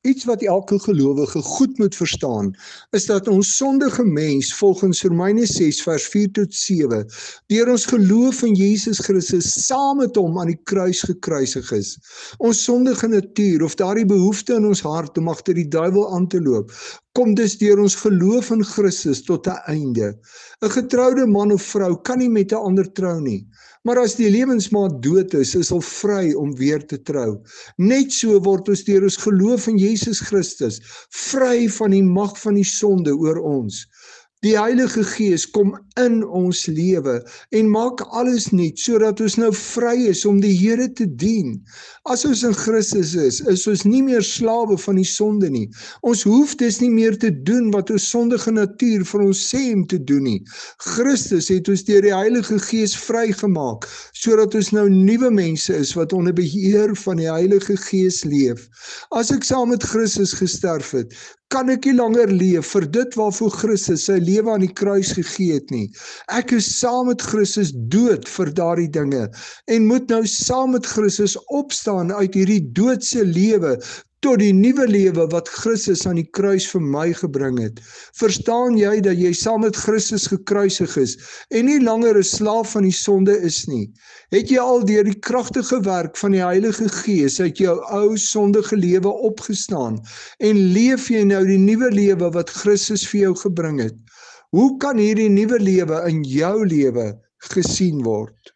Iets wat elke gelowige goed moet verstaan, is dat ons sondige mens, volgens Romeine 6 vers 4 tot 7, deur ons geloof in Jesus Christus saam met hom aan die kruis gekruisig is. Ons sondige natuur, of daardie behoefte in ons hart om agter die duiwel aan te loop, kom dus deur ons geloof in Christus tot 'n einde. 'n Getroude man of vrou kan nie met 'n ander trou nie. Maar as die lewensmaat dood is hy vry om weer te trou. Net so word ons deur ons geloof in Jesus Christus vry van die mag van die sonde oor ons. Die Heilige Gees kom in ons lewe en maak alles nuut, sodat ons nou vry is om die Here te dien. As ons in Christus is ons nie meer slawe van die sonde nie. Ons hoef dus nie meer te doen wat ons sondige natuur vir ons sê om te doen nie. Christus het ons deur die Heilige Gees vrygemaak, sodat ons nou nuwe mense is wat onder beheer van die Heilige Gees leef. As ek saam met Christus gesterf het, kan ek nie langer leef vir dit waarvoor Christus sy lewe aan die kruis gegee het nie. Ek is saam met Christus dood vir daardie dinge en moet nou saam met Christus opstaan uit hierdie doodse lewe tot die nuwe lewe wat Christus aan die kruis vir my gebring het. Verstaan jy dat jy saam met Christus gekruisig is en nie langer 'n slaaf van die sonde is nie? Het jy al deur die kragtige werk van die Heilige Gees uit jou ou sondige lewe opgestaan en leef jy nou die nuwe lewe wat Christus vir jou gebring het? Hoe kan hierdie nuwe lewe in jou lewe gesien word?